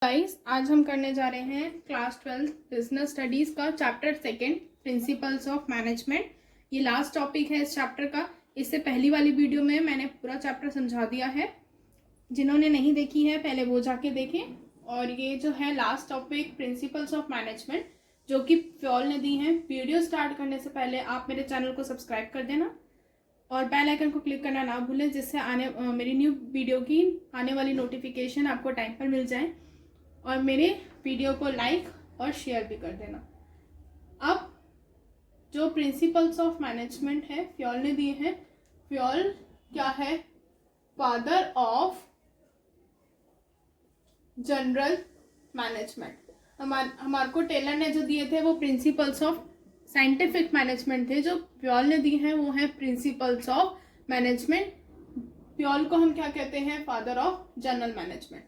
Guys, आज हम करने जा रहे हैं क्लास 12 बिजनेस स्टडीज का chapter second principles of management. ये लास्ट टॉपिक है इस चैप्टर का। इससे पहली वाली वीडियो में मैंने पूरा चैप्टर समझा दिया है। जिन्होंने नहीं देखी है पहले वो जाके देखें। और ये जो है last topic principles of management जो कि फ्योल ने दी है। वीडियो स्टार्ट करने से पहले आप मेरे चैनल को सब्सक्राइब कर देना और बेल आइकन को क्लिक करना ना भूलें, जिससे मेरी न्यू वीडियो की आने वाली नोटिफिकेशन आपको टाइम पर मिल जाए। और मेरे वीडियो को लाइक और शेयर भी कर देना। अब जो प्रिंसिपल्स ऑफ मैनेजमेंट है फ्योल ने दिए हैं। फ्योल क्या है? Father of general management. हमारे को टेलर ने जो दिए थे वो प्रिंसिपल्स ऑफ साइंटिफिक मैनेजमेंट थे। जो फ्योल ने दिए हैं वो है प्रिंसिपल्स ऑफ मैनेजमेंट। फ्योल को हम क्या कहते हैं? Father of general management.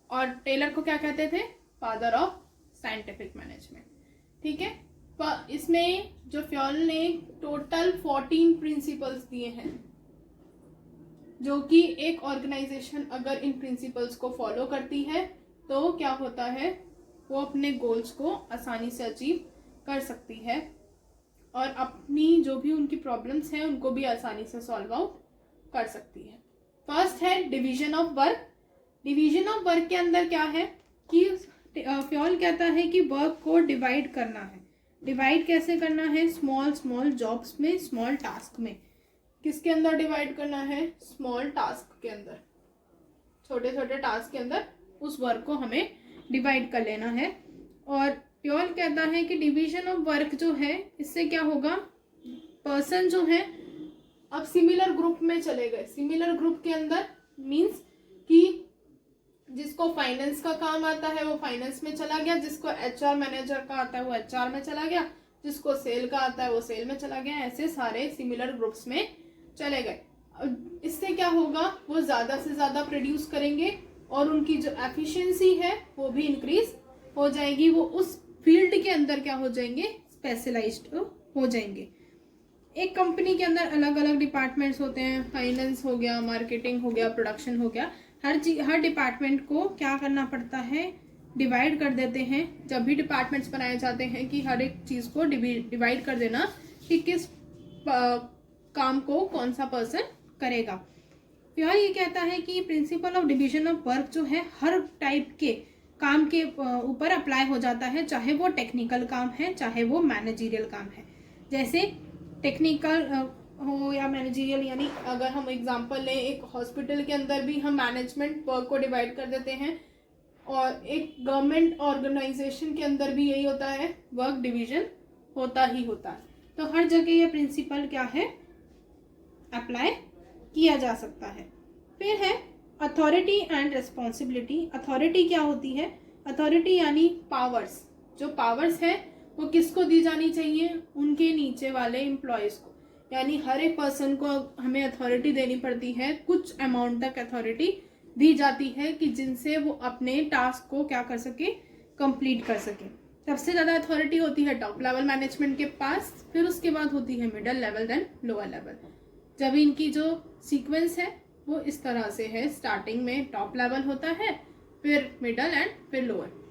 और टेलर को क्या कहते थे? Father of scientific management. ठीक है। इसमें जो फ्योल ने टोटल 14 प्रिंसिपल्स दिए हैं, जो कि एक ऑर्गेनाइजेशन अगर इन प्रिंसिपल्स को फॉलो करती है तो क्या होता है, वो अपने गोल्स को आसानी से अचीव कर सकती है और अपनी जो भी उनकी प्रॉब्लम्स हैं उनको भी आसानी से सॉल्व आउट कर सकती है। फर्स्ट है division of work. Division of work के अंदर क्या है कि फ्योल कहता है कि वर्क को डिवाइड करना है। डिवाइड कैसे करना है? स्मॉल स्मॉल जॉब्स में, स्मॉल टास्क में। किसके अंदर डिवाइड करना है? स्मॉल टास्क के अंदर, छोटे छोटे टास्क के अंदर उस वर्क को हमें डिवाइड कर लेना है। और फ्योल कहता है कि डिवीजन ऑफ वर्क जो है इससे क्या होगा, पर्सन जो है अब सिमिलर ग्रुप में चले गए। सिमिलर ग्रुप के अंदर मीन्स कि जिसको फाइनेंस का काम आता है वो फाइनेंस में चला गया, जिसको एचआर मैनेजर का आता है वो एचआर में चला गया, जिसको सेल का आता है वो सेल में चला गया। ऐसे सारे सिमिलर ग्रुप्स में चले गए। इससे क्या होगा, वो ज्यादा से ज्यादा प्रोड्यूस करेंगे और उनकी जो एफिशिएंसी है वो भी इंक्रीज हो जाएगी। वो उस फील्ड के अंदर क्या हो जाएंगे, स्पेशलाइज्ड हो जाएंगे। एक कंपनी के अंदर अलग अलग डिपार्टमेंट्स होते हैं। फाइनेंस हो गया, मार्केटिंग हो गया, प्रोडक्शन हो गया। हर डिपार्टमेंट को क्या करना पड़ता है, डिवाइड कर देते हैं। जब भी डिपार्टमेंट्स बनाए जाते हैं कि हर एक चीज को डिवाइड कर देना कि किस काम को कौन सा पर्सन करेगा। फ्योल ये कहता है कि principle of division of work जो है हर टाइप के काम के ऊपर अप्लाई हो जाता है, चाहे वो टेक्निकल काम है चाहे वो मैनेजरियल काम है। जैसे टेक्निकल हो या मैनेजरियल, यानी अगर हम एग्जांपल लें, एक हॉस्पिटल के अंदर भी हम मैनेजमेंट वर्क को डिवाइड कर देते हैं और एक गवर्नमेंट ऑर्गेनाइजेशन के अंदर भी यही होता है, वर्क डिवीजन होता ही होता है। तो हर जगह ये प्रिंसिपल क्या है, अप्लाई किया जा सकता है। फिर है अथॉरिटी एंड रिस्पॉन्सिबिलिटी। अथॉरिटी क्या होती है? अथॉरिटी यानी पावर्स। जो पावर्स है वो किसको दी जानी चाहिए? उनके नीचे वाले एम्प्लॉयज को। यानी हर एक पर्सन को हमें अथॉरिटी देनी पड़ती है, कुछ अमाउंट तक अथॉरिटी दी जाती है कि जिनसे वो अपने टास्क को क्या कर सके, कंप्लीट कर सके। सबसे ज्यादा अथॉरिटी होती है टॉप लेवल मैनेजमेंट के पास, फिर उसके बाद होती है middle level, then lower level. जब इनकी जो सीक्वेंस है वो इस तरह से है, स्टार्टिंग में टॉप लेवल होता है, फिर मिडल एंड फिर लोअर।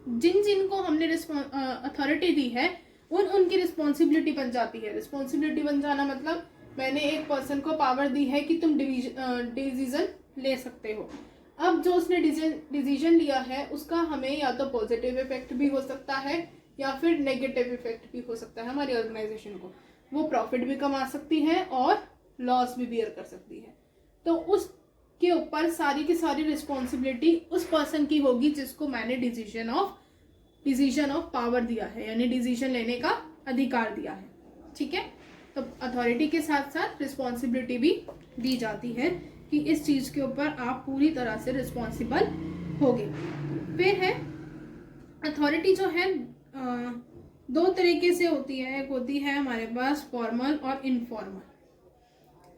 जिनको हमने अथॉरिटी दी है उनकी रिस्पॉन्सिबिलिटी बन जाती है। रिस्पॉन्सिबिलिटी बन जाना मतलब मैंने एक पर्सन को पावर दी है कि तुम डिसीजन ले सकते हो। अब जो उसने डिसीजन लिया है उसका हमें या तो पॉजिटिव इफेक्ट भी हो सकता है या फिर नेगेटिव इफेक्ट भी हो सकता है हमारी ऑर्गेनाइजेशन को। वो प्रॉफिट भी कमा सकती है और लॉस भी बियर कर सकती है। तो उसके ऊपर सारी की सारी रिस्पॉन्सिबिलिटी उस पर्सन की होगी जिसको मैंने डिसीजन ऑफ पावर दिया है, यानी डिसीजन लेने का अधिकार दिया है। ठीक है। तो अथॉरिटी के साथ साथ रिस्पॉन्सिबिलिटी भी दी जाती है कि इस चीज के ऊपर आप पूरी तरह से रिस्पॉन्सिबल होगे। फिर है अथॉरिटी जो है दो तरीके से होती है। एक होती है हमारे पास फॉर्मल और informal.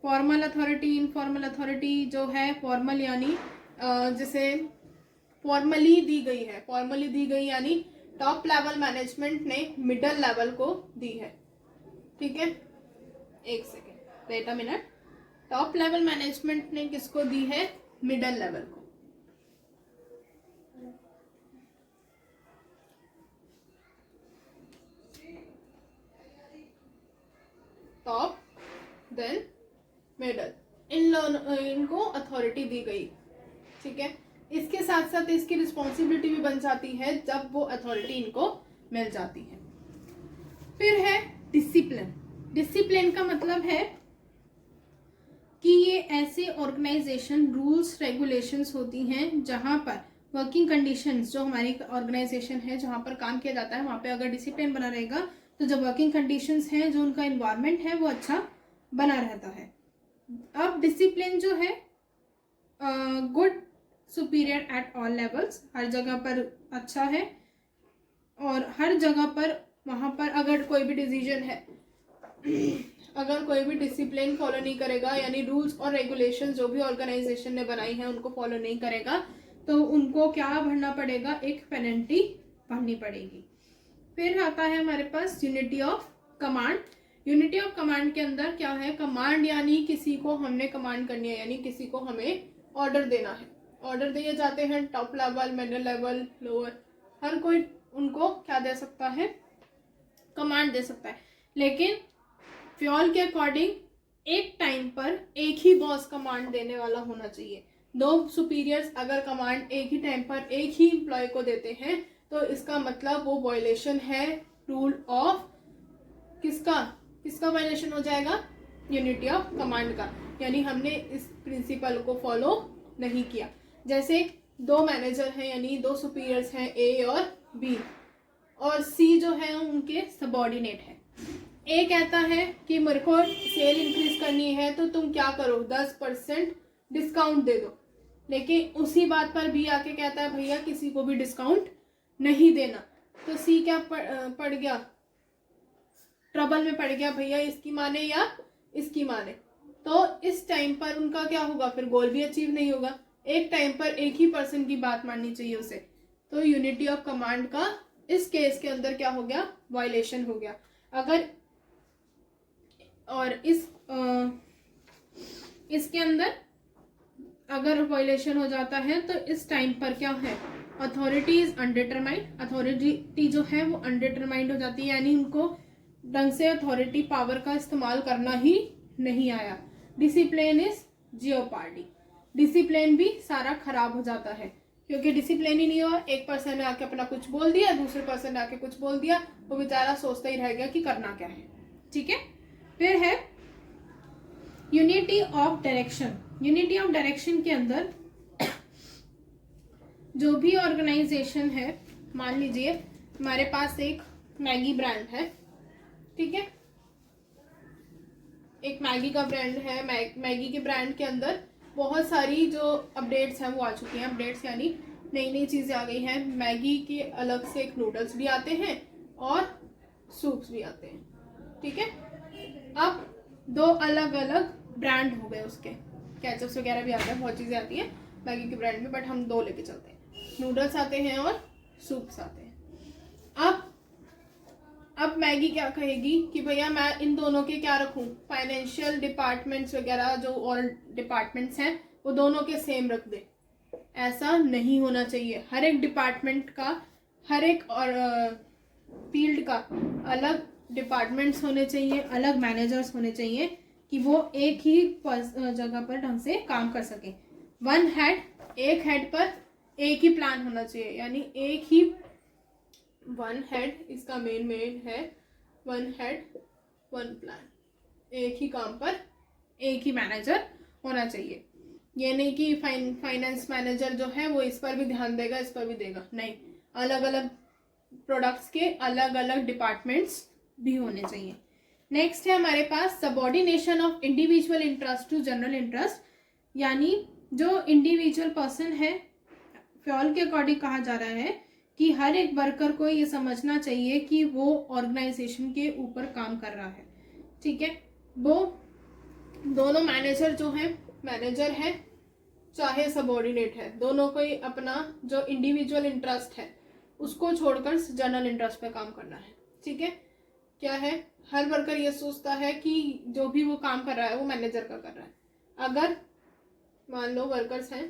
Formal authority, informal authority जो है फॉर्मल यानी जैसे फॉर्मली दी गई है। फॉर्मली दी गई यानी टॉप लेवल मैनेजमेंट ने मिडिल लेवल को दी है। ठीक है, एक second, wait a minute. Top level management ने किसको दी है? मिडिल लेवल को। देन मिडल, इनको अथॉरिटी दी गई, ठीक है। इसके साथ साथ इसकी रिस्पॉन्सिबिलिटी भी बन जाती है जब वो अथॉरिटी इनको मिल जाती है। फिर है डिसिप्लिन। डिसिप्लिन का मतलब है कि ये ऐसे ऑर्गेनाइजेशन रूल्स रेगुलेशंस होती हैं जहाँ पर वर्किंग कंडीशंस, जो हमारी ऑर्गेनाइजेशन है जहाँ पर काम किया जाता है वहाँ पे अगर डिसिप्लिन बना रहेगा तो जो वर्किंग कंडीशंस हैं, जो उनका इन्वायरमेंट है वो अच्छा बना रहता है। अब डिसिप्लिन जो है good superior at all levels, हर जगह पर अच्छा है और हर जगह पर वहाँ पर अगर कोई भी डिसीजन है, अगर कोई भी डिसिप्लिन फॉलो नहीं करेगा, यानी रूल्स और रेगुलेशन जो भी ऑर्गेनाइजेशन ने बनाई है उनको फॉलो नहीं करेगा, तो उनको क्या भरना पड़ेगा, एक पेनल्टी भरनी पड़ेगी। फिर आता है हमारे पास unity of command. Unity of command के अंदर क्या है, कमांड यानी किसी को हमने कमांड करनी है, यानी किसी को हमें ऑर्डर देना है। ऑर्डर दिए जाते हैं top level, middle level, lower, हर कोई उनको क्या दे सकता है, कमांड दे सकता है। लेकिन फ्योल के अकॉर्डिंग एक टाइम पर एक ही बॉस कमांड देने वाला होना चाहिए। दो सुपीरियर्स अगर कमांड एक ही टाइम पर एक ही एम्प्लॉय को देते हैं तो इसका मतलब वो वायलेशन है रूल ऑफ किसका वायलेशन हो जाएगा, यूनिटी ऑफ कमांड का, यानी हमने इस प्रिंसिपल को फॉलो नहीं किया। जैसे दो मैनेजर हैं, यानी दो सुपीरियर्स हैं ए और बी, और सी जो है उनके सबऑर्डिनेट है। ए कहता है कि मेरे को सेल इंक्रीज करनी है तो तुम क्या करो, 10% डिस्काउंट दे दो। लेकिन उसी बात पर बी आके कहता है भैया किसी को भी डिस्काउंट नहीं देना, तो सी क्या पड़ गया, ट्रबल में पड़ गया, भैया इसकी माने या इसकी माने। तो इस टाइम पर उनका क्या होगा, फिर गोल भी अचीव नहीं होगा। एक टाइम पर एक ही पर्सन की बात माननी चाहिए उसे। तो यूनिटी ऑफ कमांड का इस केस के अंदर क्या हो गया, वायलेशन हो गया। अगर और इसके अंदर अगर वायलेशन हो जाता है तो इस टाइम पर क्या है, अथॉरिटी इज अनडिटरमाइंड। अथॉरिटी जो है वो अनडिटरमाइंड हो जाती है, यानी उनको ढंग से अथॉरिटी पावर का इस्तेमाल करना ही नहीं आया। Discipline is jeopardy. डिसिप्लिन भी सारा खराब हो जाता है क्योंकि डिसिप्लिन ही नहीं हुआ। एक पर्सन ने आके अपना कुछ बोल दिया, दूसरे पर्सन ने आके कुछ बोल दिया, वो बेचारा सोचता ही रह गया कि करना क्या है, ठीक है। फिर है unity of direction. Unity of direction के अंदर जो भी ऑर्गेनाइजेशन है, मान लीजिए हमारे पास एक मैगी ब्रांड है, ठीक है, एक मैगी का ब्रांड है। मैगी के ब्रांड के अंदर बहुत सारी जो अपडेट्स हैं वो आ चुकी हैं। अपडेट्स यानी नई नई चीज़ें आ गई हैं। मैगी के अलग से एक नूडल्स भी आते हैं और सूप्स भी आते हैं, ठीक है। अब दो अलग अलग ब्रांड हो गए उसके, केचप्स वगैरह भी आते हैं, बहुत चीज़ें आती हैं मैगी के ब्रांड में, बट हम दो लेके चलते हैं। नूडल्स आते हैं और सूप्स आते हैं। अब मैगी क्या कहेगी कि भैया मैं इन दोनों के क्या रखूं, फाइनेंशियल डिपार्टमेंट्स वगैरह जो और डिपार्टमेंट्स हैं वो दोनों के सेम रख दे। ऐसा नहीं होना चाहिए। हर एक डिपार्टमेंट का, हर एक और फील्ड का अलग डिपार्टमेंट्स होने चाहिए, अलग मैनेजर्स होने चाहिए कि वो एक ही जगह पर ढंग से काम कर सके। वन हेड, एक हेड पर एक ही प्लान होना चाहिए, यानी एक ही वन हेड, इसका मेन है वन हेड वन प्लान। एक ही काम पर एक ही मैनेजर होना चाहिए। ये नहीं कि फाइनेंस मैनेजर जो है वो इस पर भी ध्यान देगा, इस पर भी देगा, नहीं। अलग अलग प्रोडक्ट्स के अलग अलग डिपार्टमेंट्स भी होने चाहिए। नेक्स्ट है हमारे पास subordination of individual interest to general interest, यानी जो इंडिविजुअल पर्सन है, फ्योल के अकॉर्डिंग कहा जा रहा है कि हर एक वर्कर को ये समझना चाहिए कि वो ऑर्गेनाइजेशन के ऊपर काम कर रहा है, ठीक है। वो दोनों मैनेजर जो है, मैनेजर है चाहे सबऑर्डिनेट है, दोनों को ही अपना जो इंडिविजुअल इंटरेस्ट है उसको छोड़कर जनरल इंटरेस्ट पे काम करना है, ठीक है। क्या है, हर वर्कर ये सोचता है कि जो भी वो काम कर रहा है वो मैनेजर का कर रहा है। अगर मान लो वर्कर्स हैं,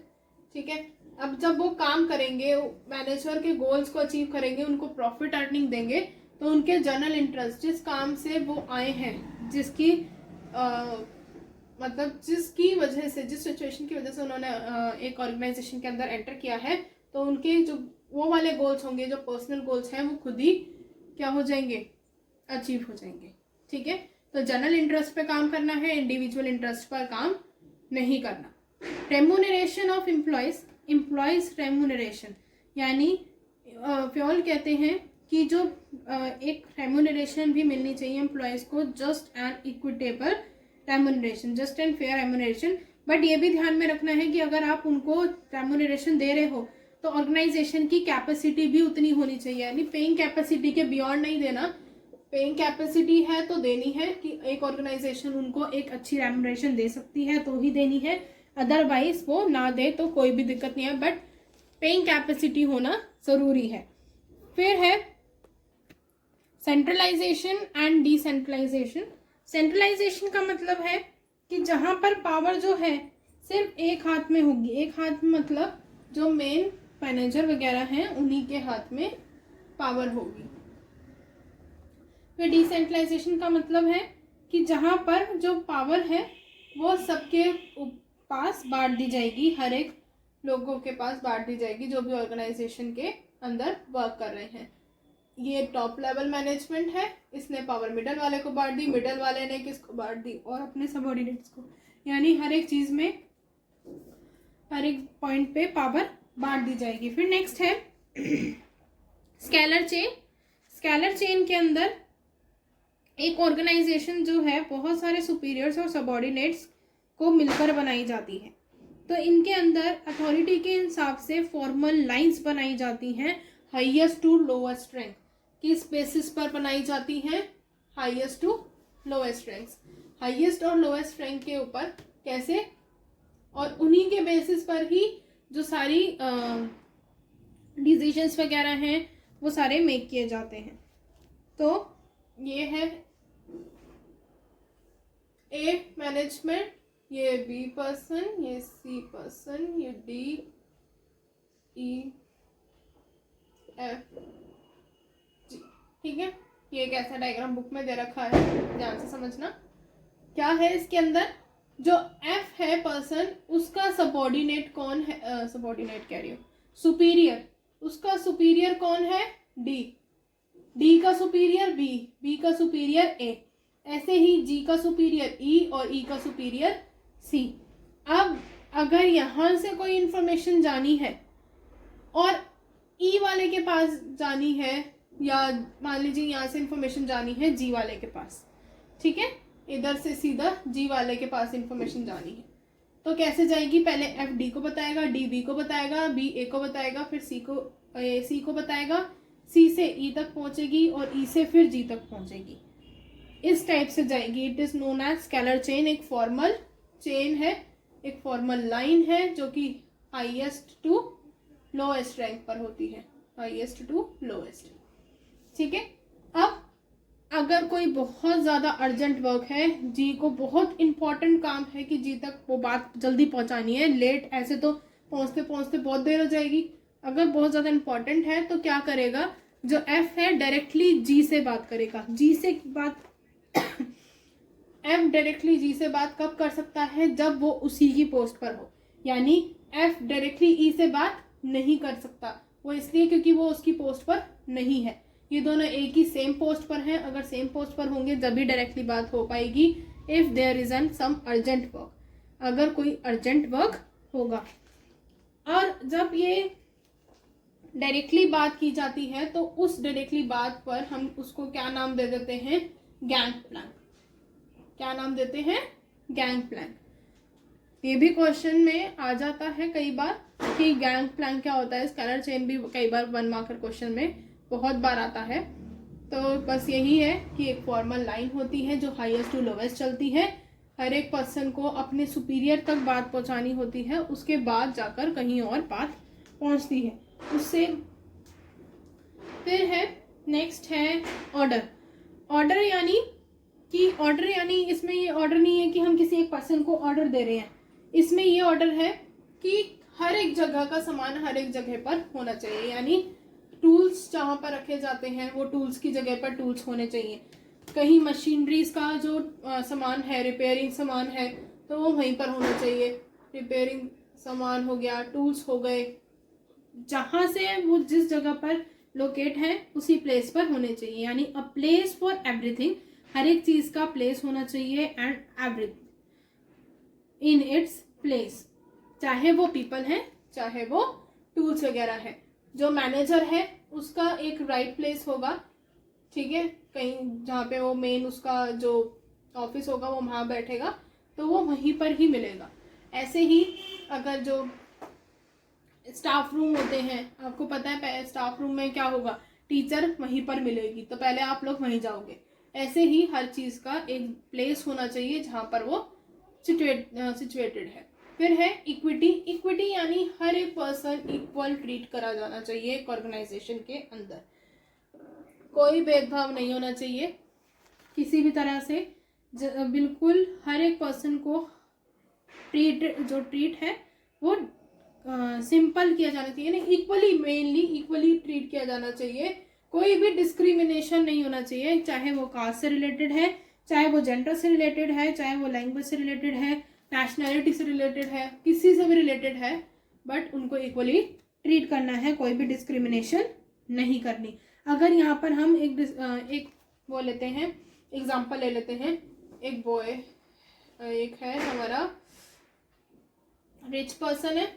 ठीक है, अब जब वो काम करेंगे, मैनेजर के गोल्स को अचीव करेंगे, उनको प्रॉफिट अर्निंग देंगे, तो उनके जनरल इंटरेस्ट, जिस काम से वो आए हैं, जिसकी मतलब जिसकी वजह से, जिस सिचुएशन की वजह से उन्होंने एक ऑर्गेनाइजेशन के अंदर एंटर किया है, तो उनके जो वो वाले गोल्स होंगे, जो पर्सनल गोल्स हैं, वो खुद ही क्या हो जाएंगे, अचीव हो जाएंगे। ठीक है, तो जनरल इंटरेस्ट पे काम करना है, इंडिविजुअल इंटरेस्ट पर काम नहीं करना। रेम्यूनरेशन ऑफ एम्प्लॉयज रेम्यूनरेशन, यानी फ्योल कहते हैं कि जो एक रेम्यूनरेशन भी मिलनी चाहिए एम्प्लॉयज को, just and equitable remuneration, just and fair remuneration. But ये भी ध्यान में रखना है कि अगर आप उनको रेम्यूनरेशन दे रहे हो तो ऑर्गेनाइजेशन की कैपेसिटी भी उतनी होनी चाहिए, यानी पेइंग कैपेसिटी के बियॉन्ड नहीं देना। पेइंग कैपेसिटी है तो देनी है कि एक ऑर्गेनाइजेशन उनको एक अच्छी रेम्यूनरेशन दे सकती है तो ही देनी है, अदरवाइज वो ना दे तो कोई भी दिक्कत नहीं है, बट पेइंग कैपेसिटी होना जरूरी है। फिर है सेंट्रलाइजेशन एंड डिसेंट्रलाइजेशन। सेंट्रलाइजेशन का मतलब है कि जहां पर पावर जो है सिर्फ एक हाथ में होगी, एक हाथ मतलब जो मेन मैनेजर वगैरह हैं उन्हीं के हाथ में पावर होगी। फिर डिसेंट्रलाइजेशन का मतलब है कि जहां पर जो पावर है वो सबके पास बांट दी जाएगी, हर एक लोगों के पास बांट दी जाएगी जो भी ऑर्गेनाइजेशन के अंदर वर्क कर रहे हैं। ये टॉप लेवल मैनेजमेंट है, इसने पावर मिडल वाले को बांट दी, मिडल वाले ने किसको बांट दी, और अपने सबऑर्डिनेट्स को, यानी हर एक चीज में, हर एक पॉइंट पे पावर बांट दी जाएगी। फिर नेक्स्ट है स्केलर चेन। स्केलर चेन के अंदर एक ऑर्गेनाइजेशन जो है बहुत सारे सुपीरियर्स और सबऑर्डिनेट्स को मिलकर बनाई जाती है, तो इनके अंदर अथॉरिटी के हिसाब से फॉर्मल लाइंस बनाई जाती हैं, हाईएस्ट टू लोएस्ट रैंक। किस बेसिस पर बनाई जाती हैं? Highest to lowest ranks, highest और लोएस्ट रैंक के ऊपर कैसे, और उन्हीं के बेसिस पर ही जो सारी डिसीजंस वगैरह हैं वो सारे मेक किए जाते हैं। तो ये है ए मैनेजमेंट, ये बी पर्सन, ये सी पर्सन, ये डी ई एफ जी। ठीक है, ये एक ऐसा डायग्राम बुक में दे रखा है, ध्यान से समझना। क्या है इसके अंदर, जो एफ है पर्सन, उसका सबऑर्डिनेट कौन है, सबऑर्डिनेट कह रही हूँ, सुपीरियर, उसका सुपीरियर कौन है? डी, डी का सुपीरियर बी, बी का सुपीरियर ए, ऐसे ही जी का सुपीरियर ई और ई का सुपीरियर सी। अब अगर यहां से कोई इंफॉर्मेशन जानी है और ई वाले के पास जानी है, या मान लीजिए यहाँ से इंफॉर्मेशन जानी है जी वाले के पास, ठीक है, इधर से सीधा जी वाले के पास इंफॉर्मेशन जानी है, तो कैसे जाएगी? पहले एफ डी को बताएगा, डी बी को बताएगा, बी ए को बताएगा, फिर सी को बताएगा, सी से ई तक पहुंचेगी और ई से फिर जी तक पहुंचेगी। इस टाइप से जाएगी। It is known as scalar chain. एक फॉर्मल चेन है, एक फॉर्मल लाइन है जो कि हाईएस्ट टू लोएस्ट रैंक पर होती है, हाईएस्ट टू लोएस्ट। ठीक है, अब अगर कोई बहुत ज्यादा अर्जेंट वर्क है, जी को बहुत इंपॉर्टेंट काम है कि जी तक वो बात जल्दी पहुंचानी है, लेट ऐसे तो पहुंचते पहुंचते बहुत देर हो जाएगी, अगर बहुत ज्यादा इंपॉर्टेंट है तो क्या करेगा, जो एफ है डायरेक्टली जी से बात करेगा। जी से बात एफ डायरेक्टली जी से बात कब कर सकता है? जब वो उसी की पोस्ट पर हो, यानी एफ डायरेक्टली ई से बात नहीं कर सकता, वो इसलिए क्योंकि वो उसकी पोस्ट पर नहीं है। ये दोनों एक ही सेम पोस्ट पर हैं, अगर सेम पोस्ट पर होंगे जब ही डायरेक्टली बात हो पाएगी, if there is an some urgent work, अगर कोई अर्जेंट वर्क होगा। और जब ये डायरेक्टली बात की जाती है तो उस डायरेक्टली बात पर हम उसको क्या नाम दे देते हैं? Gang plank. क्या नाम देते हैं? Gang plank. ये भी क्वेश्चन में आ जाता है कई बार कि गैंग प्लैंक क्या होता है। स्केलर चेन भी कई बार 1 मार्कर क्वेश्चन में बहुत बार आता है। तो बस यही है कि एक फॉर्मल लाइन होती है जो हाईएस्ट टू लोवेस्ट चलती है, हर एक पर्सन को अपने सुपीरियर तक बात पहुंचानी होती है, उसके बाद जाकर कहीं और बात पहुंचती है उससे। फिर है नेक्स्ट है ऑर्डर। ऑर्डर यानी इसमें ये ऑर्डर नहीं है कि हम किसी एक पर्सन को ऑर्डर दे रहे हैं, इसमें ये ऑर्डर है कि हर एक जगह का सामान हर एक जगह पर होना चाहिए, यानी टूल्स जहाँ पर रखे जाते हैं वो टूल्स की जगह पर टूल्स होने चाहिए। कहीं मशीनरीज का जो सामान है, रिपेयरिंग सामान है, तो वो वहीं पर होना चाहिए। रिपेयरिंग सामान हो गया, टूल्स हो गए, जहाँ से वो जिस जगह पर लोकेट है उसी प्लेस पर होने चाहिए, यानी अ प्लेस फॉर एवरीथिंग, हर एक चीज का प्लेस होना चाहिए, and everything in its place, चाहे वो पीपल है चाहे वो टूल्स वगैरह है। जो मैनेजर है उसका एक राइट प्लेस होगा, ठीक है, कहीं जहाँ पे वो मेन उसका जो ऑफिस होगा वो वहाँ बैठेगा तो वो वहीं पर ही मिलेगा। ऐसे ही अगर जो स्टाफ रूम होते हैं, आपको पता है स्टाफ रूम में क्या होगा, टीचर वहीं पर मिलेगी तो पहले आप लोग वहीं जाओगे। ऐसे ही हर चीज का एक प्लेस होना चाहिए जहाँ पर वो सिचुएटेड है। फिर है इक्विटी। इक्विटी यानी हर एक पर्सन इक्वल ट्रीट करा जाना चाहिए एक ऑर्गेनाइजेशन के अंदर, कोई भेदभाव नहीं होना चाहिए किसी भी तरह से, बिल्कुल हर एक पर्सन को ट्रीट है वो सिंपल किया जाना चाहिए, नहीं इक्वली, मेनली इक्वली ट्रीट किया जाना चाहिए। कोई भी डिस्क्रिमिनेशन नहीं होना चाहिए, चाहे वो कास्ट से रिलेटेड है, चाहे वो जेंडर से रिलेटेड है, चाहे वो लैंग्वेज से रिलेटेड है, नेशनैलिटी से रिलेटेड है, किसी से भी रिलेटेड है, बट उनको इक्वली ट्रीट करना है, कोई भी डिस्क्रिमिनेशन नहीं करनी। अगर यहाँ पर हम एक वो लेते हैं, एग्जाम्पल ले लेते हैं, एक बॉय, एक है हमारा रिच पर्सन है,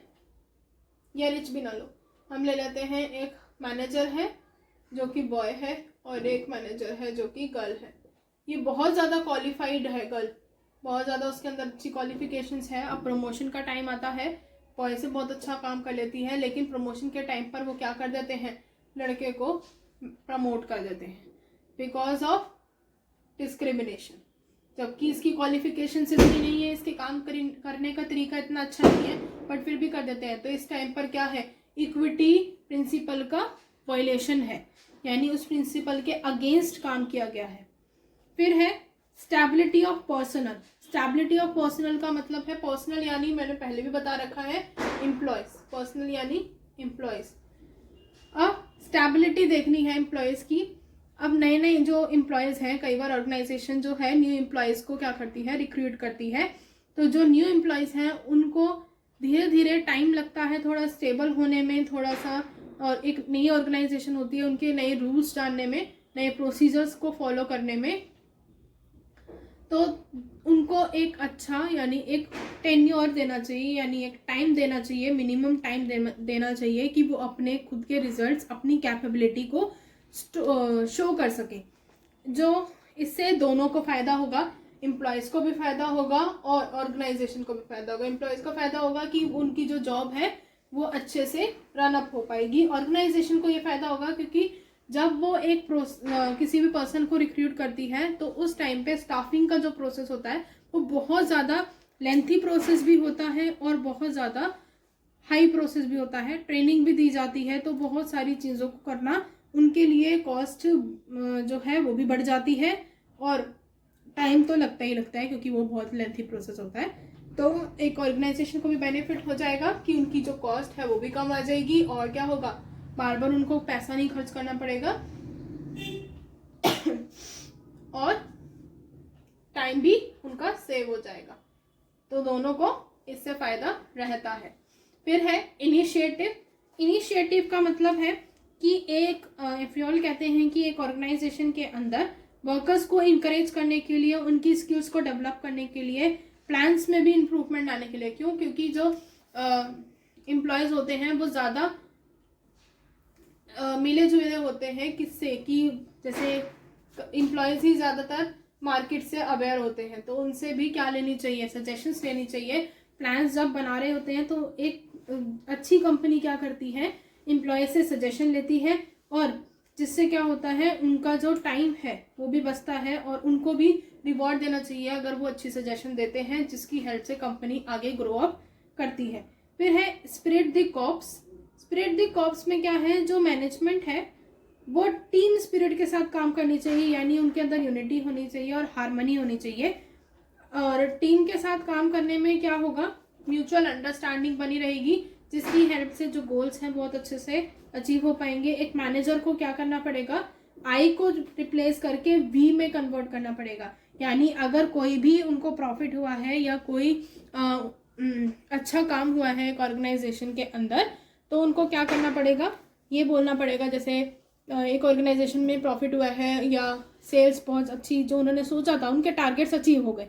या रिच भी ना लो, हम ले लेते हैं एक मैनेजर है जो कि बॉय है और एक मैनेजर है जो कि गर्ल है। ये बहुत ज़्यादा क्वालिफाइड है गर्ल, बहुत ज़्यादा उसके अंदर अच्छी क्वालिफिकेशंस है। अब प्रमोशन का टाइम आता है, बॉय से बहुत अच्छा काम कर लेती है, लेकिन प्रमोशन के टाइम पर वो क्या कर देते हैं, लड़के को प्रमोट कर देते हैं बिकॉज ऑफ डिस्क्रिमिनेशन, जबकि इसकी क्वालिफिकेशन इतनी नहीं है, इसके काम करने का तरीका इतना अच्छा नहीं है, बट फिर भी कर देते हैं। तो इस टाइम पर क्या है, इक्विटी प्रिंसिपल का वायलेशन है, यानी उस प्रिंसिपल के अगेंस्ट काम किया गया है। फिर है stability of personal. Stability of personal का मतलब है, पर्सनल यानी मैंने पहले भी बता रखा है एम्प्लॉयज, पर्सनल यानी एम्प्लॉयज। अब स्टेबिलिटी देखनी है एम्प्लॉयज की। अब नए नए जो एम्प्लॉयज हैं, कई बार ऑर्गेनाइजेशन जो है न्यू एम्प्लॉयज को क्या करती है, रिक्रूट करती है। तो जो न्यू एम्प्लॉयज हैं उनको धीरे धीरे टाइम लगता है थोड़ा स्टेबल होने में, थोड़ा सा, और एक नई ऑर्गेनाइजेशन होती है, उनके नए रूल्स जानने में, नए प्रोसीजर्स को फॉलो करने में, तो उनको एक अच्छा यानी एक टेन्योर देना चाहिए, यानी एक टाइम देना चाहिए, मिनिमम टाइम देना चाहिए कि वो अपने खुद के रिजल्ट्स, अपनी कैपेबिलिटी को शो कर सके। जो इससे दोनों को फायदा होगा, एम्प्लॉयज को भी फायदा होगा और ऑर्गेनाइजेशन को भी फायदा होगा। एम्प्लॉयज को फायदा होगा कि उनकी जो जॉब है वो अच्छे से रन अप हो पाएगी, ऑर्गेनाइजेशन को ये फायदा होगा क्योंकि जब वो एक किसी भी पर्सन को रिक्रूट करती है तो उस टाइम पे स्टाफिंग का जो प्रोसेस होता है वो बहुत ज़्यादा लेंथी प्रोसेस भी होता है और बहुत ज़्यादा हाई प्रोसेस भी होता है, ट्रेनिंग भी दी जाती है, तो बहुत सारी चीज़ों को करना उनके लिए कॉस्ट जो है वो भी बढ़ जाती है और टाइम तो लगता ही लगता है क्योंकि वो बहुत लेंथी प्रोसेस होता है। तो एक ऑर्गेनाइजेशन को भी बेनिफिट हो जाएगा कि उनकी जो कॉस्ट है वो भी कम आ जाएगी, और क्या होगा, बार बार उनको पैसा नहीं खर्च करना पड़ेगा और टाइम भी उनका सेव हो जाएगा। तो दोनों को इससे फायदा रहता है। फिर है इनिशिएटिव। इनिशिएटिव का मतलब है कि एक एफियोल कहते हैं कि एक ऑर्गेनाइजेशन के अंदर वर्कर्स को इंकरेज करने के लिए, उनकी स्किल्स को डेवलप करने के लिए, प्लान्स में भी इम्प्रूवमेंट आने के लिए। क्यों? क्योंकि जो एम्प्लॉयज़ होते हैं वो ज़्यादा मिले जुले होते हैं, किससे कि जैसे एम्प्लॉयज़ ही ज़्यादातर मार्केट से अवेयर होते हैं, तो उनसे भी क्या लेनी चाहिए, सजेशंस लेनी चाहिए। प्लान्स जब बना रहे होते हैं तो एक अच्छी कंपनी क्या करती है, एम्प्लॉय से सजेशन लेती है, और जिससे क्या होता है उनका जो टाइम है वो भी बचता है और उनको भी रिवॉर्ड देना चाहिए अगर वो अच्छी सजेशन देते हैं, जिसकी हेल्प से कंपनी आगे ग्रो अप करती है। फिर है spirit the corps. Spirit the corps में क्या है, जो मैनेजमेंट है वो टीम स्पिरिट के साथ काम करनी चाहिए, यानी उनके अंदर यूनिटी होनी चाहिए और हार्मनी होनी चाहिए। और टीम के साथ काम करने में क्या होगा, म्यूचुअल अंडरस्टैंडिंग बनी रहेगी, जिसकी हेल्प से जो गोल्स हैं बहुत अच्छे से अचीव हो पाएंगे। एक मैनेजर को क्या करना पड़ेगा, आई को रिप्लेस करके वी में कन्वर्ट करना पड़ेगा, यानी अगर कोई भी उनको प्रॉफिट हुआ है या कोई अच्छा काम हुआ है एक ऑर्गेनाइजेशन के अंदर, तो उनको क्या करना पड़ेगा, ये बोलना पड़ेगा। जैसे एक ऑर्गेनाइजेशन में प्रॉफिट हुआ है या सेल्स बहुत अच्छी, जो उन्होंने सोचा था, उनके टारगेट्स अचीव हो गए,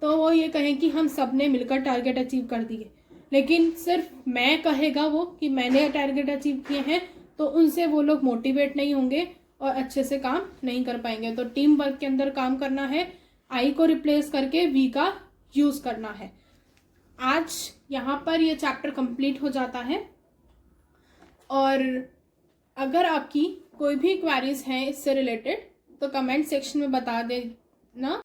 तो वो ये कहें कि हम सब ने मिलकर टारगेट अचीव कर दिए। लेकिन सिर्फ मैं कहेगा वो कि मैंने टारगेट अचीव किए हैं, तो उनसे वो लोग मोटिवेट नहीं होंगे और अच्छे से काम नहीं कर पाएंगे। तो टीम वर्क के अंदर काम करना है, आई को रिप्लेस करके वी का यूज करना है। आज यहाँ पर ये चैप्टर कंप्लीट हो जाता है। और अगर आपकी कोई भी क्वेरीज हैं इससे रिलेटेड तो कमेंट सेक्शन में बता देना।